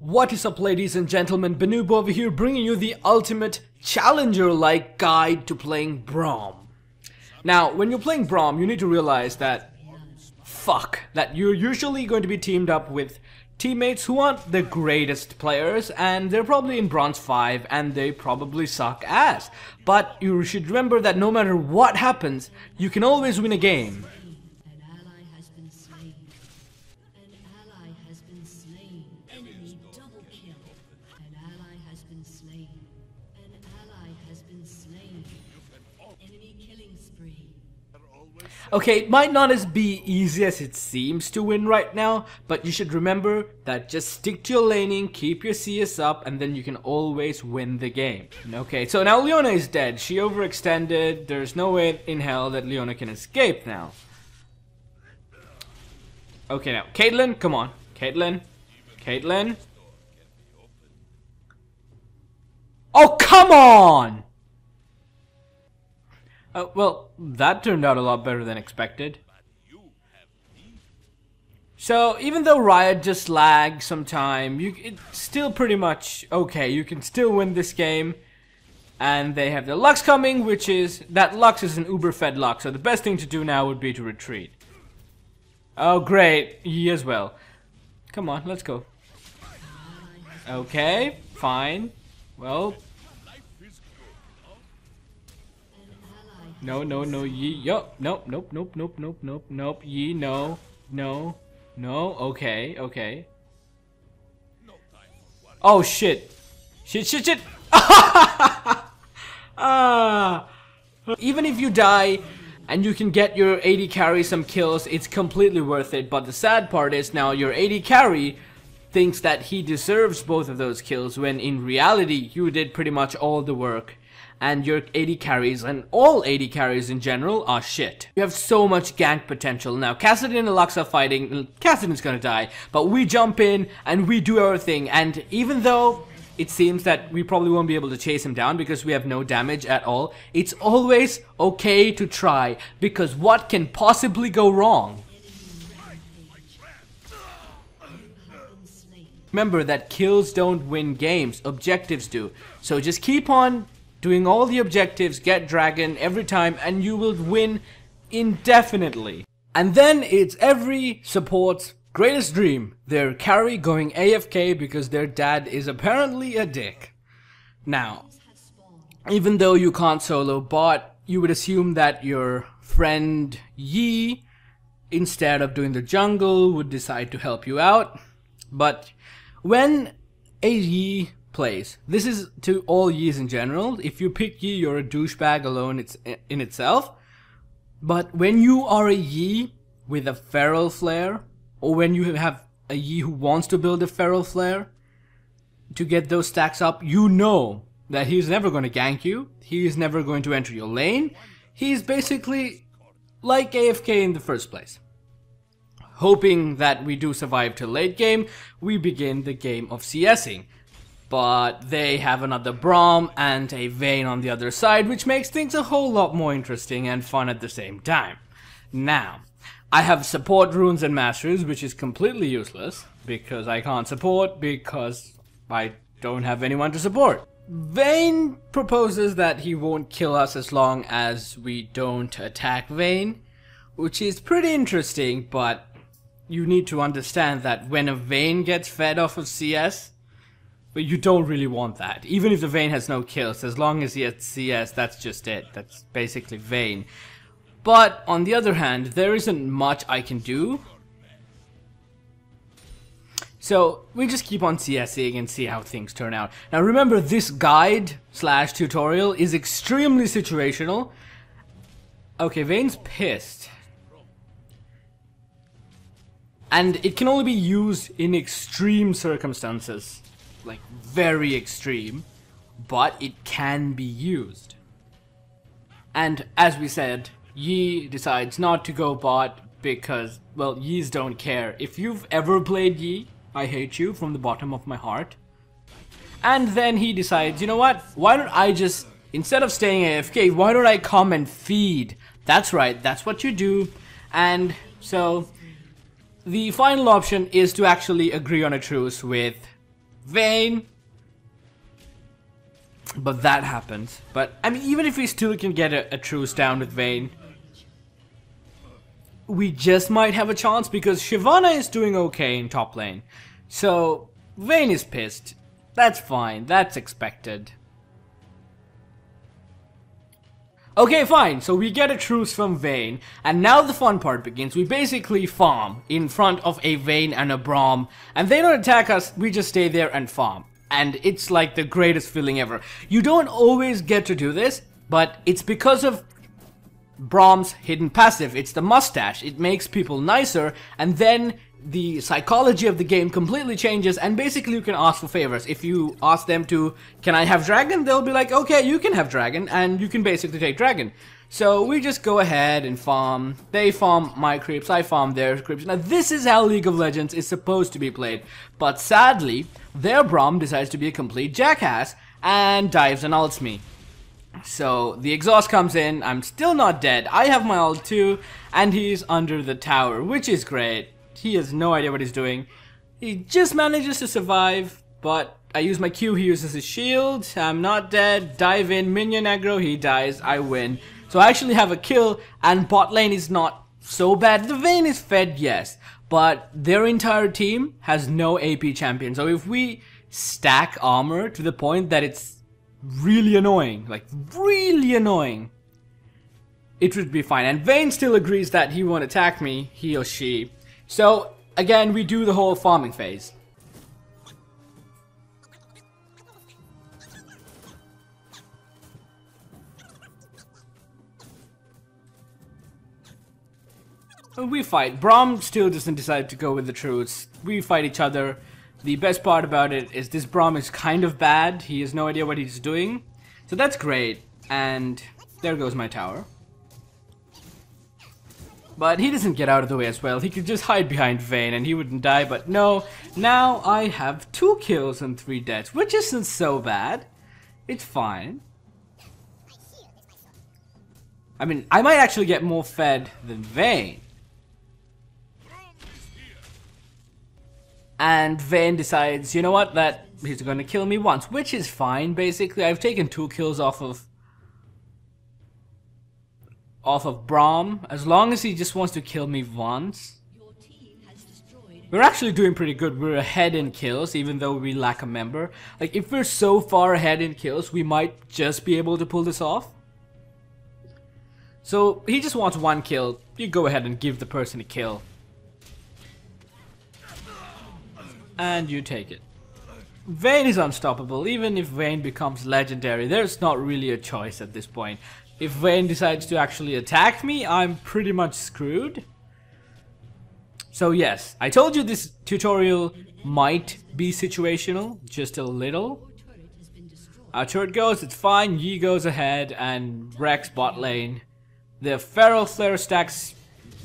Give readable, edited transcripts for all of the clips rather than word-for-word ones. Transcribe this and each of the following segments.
What is up, ladies and gentlemen? Bhanoob over here, bringing you the ultimate challenger-like guide to playing Braum. Now, when you're playing Braum, you need to realize that you're usually going to be teamed up with teammates who aren't the greatest players, and they're probably in Bronze 5, and they probably suck ass. But you should remember that no matter what happens, you can always win a game. Okay, it might not as be easy as it seems to win right now, but you should remember that just stick to your laning, keep your CS up, and then you can always win the game. Okay, so now Leona is dead. She overextended. There's no way in hell that Leona can escape now. Okay, now, Caitlyn, come on. Caitlyn. Oh, come on! Well, that turned out a lot better than expected. So, even though Riot just lagged some time, it's still pretty much okay. You can still win this game. And they have the Lux coming, which is... that Lux is an uber-fed Lux, so the best thing to do now would be to retreat. Oh, great. He as well. Come on, let's go. Okay, fine. Well... No, ye, yo, nope, ye, no, okay. Oh, shit. Shit. Even if you die, and you can get your AD carry some kills, it's completely worth it, but the sad part is now your AD carry thinks that he deserves both of those kills, when in reality, you did pretty much all the work. And your AD carries, and all AD carries in general, are shit. You have so much gank potential. Now, Kassadin and Lux are fighting. Kassadin's gonna die, but we jump in, and we do our thing. And even though it seems that we probably won't be able to chase him down because we have no damage at all, it's always okay to try, because what can possibly go wrong? Remember that kills don't win games, objectives do. So just keep on doing all the objectives, get dragon every time, and you will win indefinitely. And then it's every support's greatest dream, their carry going AFK because their dad is apparently a dick. Now, even though you can't solo bot, you would assume that your friend Yi, instead of doing the jungle, would decide to help you out. But when a Yi plays, this is to all Yis in general. If you pick Yi, you're a douchebag alone in itself. But when you are a Yi with a feral flare, or when you have a Yi who wants to build a feral flare to get those stacks up, you know that he's never going to gank you. He is never going to enter your lane. He's basically like AFK in the first place. Hoping that we do survive till late game, we begin the game of CSing. But they have another Braum and a Vayne on the other side, which makes things a whole lot more interesting and fun at the same time. Now, I have support runes and masters, which is completely useless, because I can't support, because I don't have anyone to support. Vayne proposes that he won't kill us as long as we don't attack Vayne, which is pretty interesting, but you need to understand that when a Vayne gets fed off of CS, but you don't really want that. Even if the Vayne has no kills, as long as he has CS, that's just it. That's basically Vayne. But, on the other hand, there isn't much I can do. So, we just keep on CSing and see how things turn out. Now remember, this guide / tutorial is extremely situational. Okay, Vayne's pissed. And it can only be used in extreme circumstances. Like very extreme, but it can be used. And as we said, Yi decides not to go bot because, well, Yis don't care. If you've ever played Yi, I hate you from the bottom of my heart. And then he decides, you know what, why don't I just, instead of staying AFK, why don't I come and feed? That's right, that's what you do. And so The final option is to actually agree on a truce with Vayne. But that happens. But, I mean, even if we still can get a truce down with Vayne, we just might have a chance because Shyvana is doing okay in top lane. So, Vayne is pissed. That's fine. That's expected. Okay, fine. So we get a truce from Vayne, and now the fun part begins. We basically farm in front of a Vayne and a Braum, and they don't attack us, we just stay there and farm. And it's like the greatest feeling ever. You don't always get to do this, but it's because of Braum's hidden passive. It's the mustache. It makes people nicer, and then the psychology of the game completely changes, and basically you can ask for favors. If you ask them to, can I have dragon? They'll be like, okay, you can have dragon, and you can basically take dragon. So we just go ahead and farm. They farm my creeps, I farm their creeps. Now this is how League of Legends is supposed to be played, but sadly, their Braum decides to be a complete jackass and dives and ults me. So the exhaust comes in, I'm still not dead, I have my ult too, and he's under the tower, which is great. He has no idea what he's doing. He just manages to survive, but I use my Q, he uses his shield, I'm not dead, dive in, minion aggro, he dies, I win. So I actually have a kill, and bot lane is not so bad. The Vayne is fed, yes, but their entire team has no AP champion. So if we stack armor to the point that it's really annoying, like really annoying, it would be fine. And Vayne still agrees that he won't attack me, he or she. So, again, we do the whole farming phase. We fight. Braum still doesn't decide to go with the truce. We fight each other. The best part about it is this Braum is kind of bad. He has no idea what he's doing. So that's great. And there goes my tower. But he doesn't get out of the way as well. He could just hide behind Vayne and he wouldn't die. But no, now I have 2 kills and 3 deaths, which isn't so bad. It's fine. I mean, I might actually get more fed than Vayne. And Vayne decides, you know what, that he's gonna kill me once, which is fine, basically. I've taken 2 kills off of Braum, as long as he just wants to kill me once. We're actually doing pretty good. We're ahead in kills, even though we lack a member. Like, if we're so far ahead in kills, we might just be able to pull this off. So, he just wants 1 kill. You go ahead and give the person a kill. And you take it. Vayne is unstoppable. Even if Vayne becomes legendary, there's not really a choice at this point. If Vayne decides to actually attack me, I'm pretty much screwed. So yes, I told you this tutorial might be situational, just a little. Our turret goes, it's fine, Yi goes ahead and wrecks bot lane. The Feral Flare stacks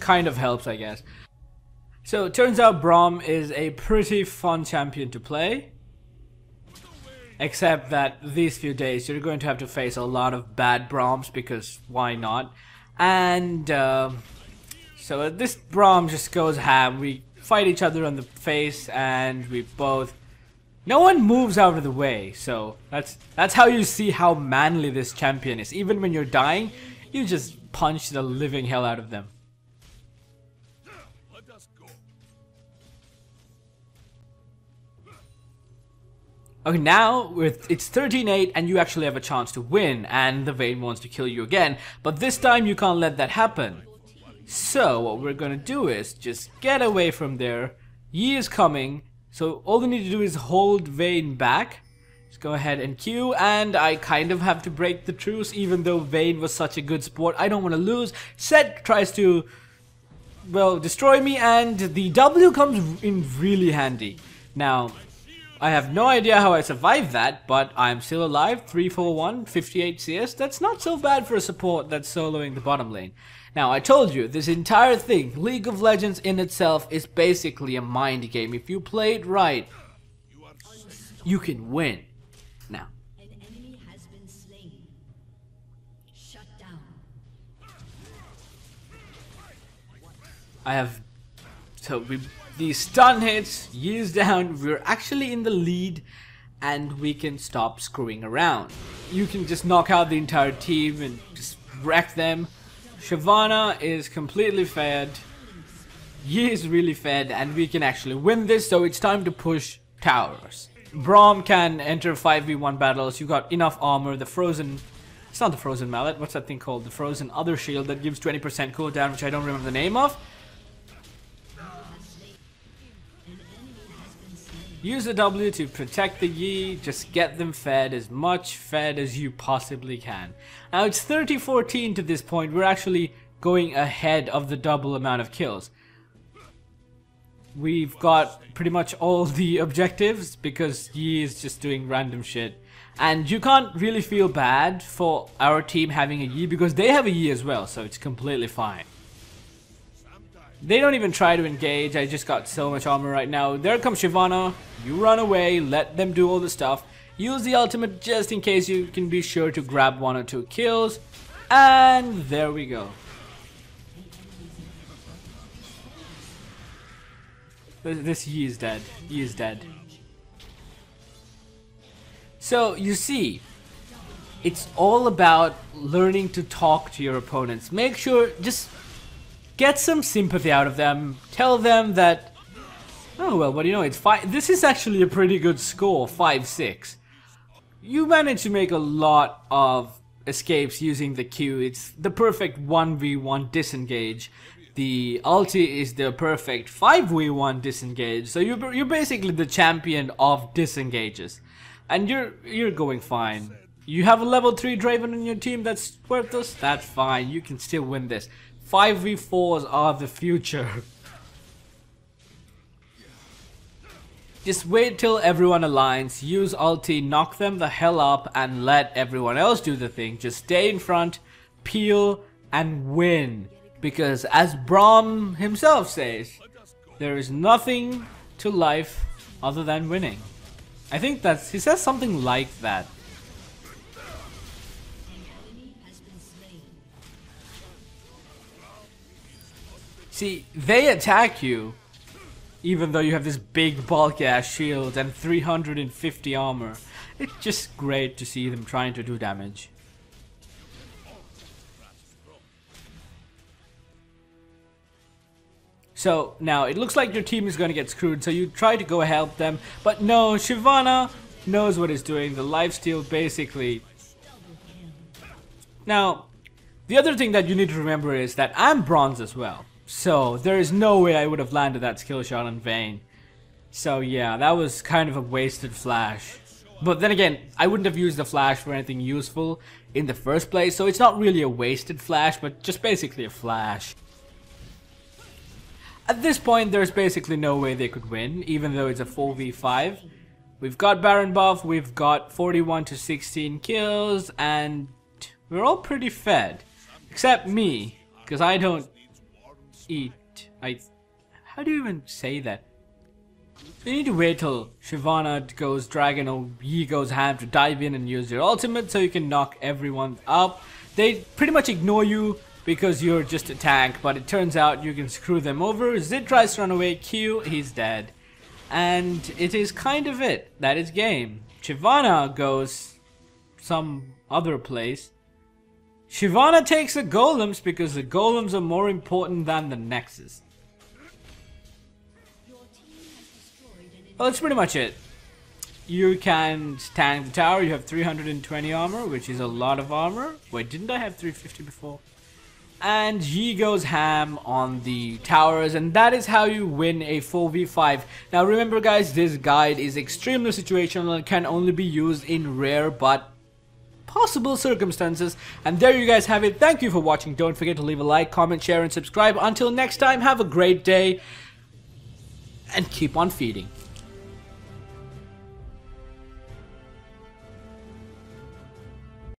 kind of helps, I guess. So it turns out Braum is a pretty fun champion to play. Except that these few days you're going to have to face a lot of bad Braums, because why not? And so this Braum just goes ham. We fight each other on the face and we both... No one moves out of the way, so that's how you see how manly this champion is. Even when you're dying, you just punch the living hell out of them. Okay, now it's 13-8 and you actually have a chance to win, and the Vayne wants to kill you again, but this time you can't let that happen. So what we're gonna do is just get away from there. Yi is coming, so all we need to do is hold Vayne back. Just go ahead and Q, and I kind of have to break the truce, even though Vayne was such a good sport. I don't want to lose. Set tries to, well, destroy me, and the W comes in really handy. Now, I have no idea how I survived that, but I'm still alive. 341, 58 CS. That's not so bad for a support that's soloing the bottom lane. Now, I told you, this entire thing, League of Legends in itself, is basically a mind game. If you play it right, you can win. Now, an enemy has been slain. Shut down. I have... So, the stun hits, Yi's down, we're actually in the lead and we can stop screwing around. You can just knock out the entire team and just wreck them. Shyvana is completely fed, Yi is really fed, and we can actually win this, so it's time to push towers. Braum can enter 5v1 battles, you got enough armor, the frozen... It's not the frozen mallet, what's that thing called? The frozen other shield that gives 20% cooldown, which I don't remember the name of. Use the W to protect the Yi, just get them fed, as much fed as you possibly can. Now it's 30-14 to this point, we're actually going ahead of the double amount of kills. We've got pretty much all the objectives because Yi is just doing random shit. And you can't really feel bad for our team having a Yi because they have a Yi as well, so it's completely fine. They don't even try to engage, I just got so much armor right now. There comes Shyvana, you run away, let them do all the stuff. Use the ultimate just in case you can be sure to grab 1 or 2 kills. And there we go. This Yi is dead. Yi is dead. So, you see, it's all about learning to talk to your opponents. Make sure, just get some sympathy out of them. Tell them that, oh well, what do you know, it's 5. This is actually a pretty good score, 5-6. You managed to make a lot of escapes using the Q. It's the perfect 1v1 disengage. The ulti is the perfect 5v1 disengage. So you're basically the champion of disengages. And you're going fine. You have a level 3 Draven on your team that's worthless? That's fine, you can still win this. 5v4s are the future. Just wait till everyone aligns, use ulti, knock them the hell up and let everyone else do the thing. Just stay in front, peel and win. Because as Braum himself says, there is nothing to life other than winning. I think he says something like that. See, they attack you even though you have this big bulky ass shield and 350 armor. It's just great to see them trying to do damage. So now it looks like your team is going to get screwed, so you try to go help them, but no, Shyvana knows what he's doing. The lifesteal basically. Now, the other thing that you need to remember is that I'm bronze as well, so there is no way I would have landed that skill shot on Vayne. So yeah, that was kind of a wasted flash. But then again, I wouldn't have used the flash for anything useful in the first place, so it's not really a wasted flash, but just basically a flash. At this point, there's basically no way they could win, even though it's a 4v5. We've got Baron buff, we've got 41 to 16 kills, and we're all pretty fed. Except me, because I don't eat. How do you even say that? You need to wait till Shyvana goes dragon or Yi goes ham to dive in and use your ultimate so you can knock everyone up. They pretty much ignore you because you're just a tank, but it turns out you can screw them over. Zid tries to run away, Q, he's dead. And it is kind of it. That is game. Shyvana goes some other place. Shyvana takes the golems because the golems are more important than the nexus. Well, that's pretty much it. You can tank the tower, you have 320 armor, which is a lot of armor. Wait, didn't I have 350 before? And Yi goes ham on the towers, and that is how you win a 4v5. Now remember guys, this guide is extremely situational and can only be used in rare but possible circumstances. And there you guys have it. Thank you for watching. Don't forget to leave a like, comment, share and subscribe. Until next time, have a great day and keep on feeding.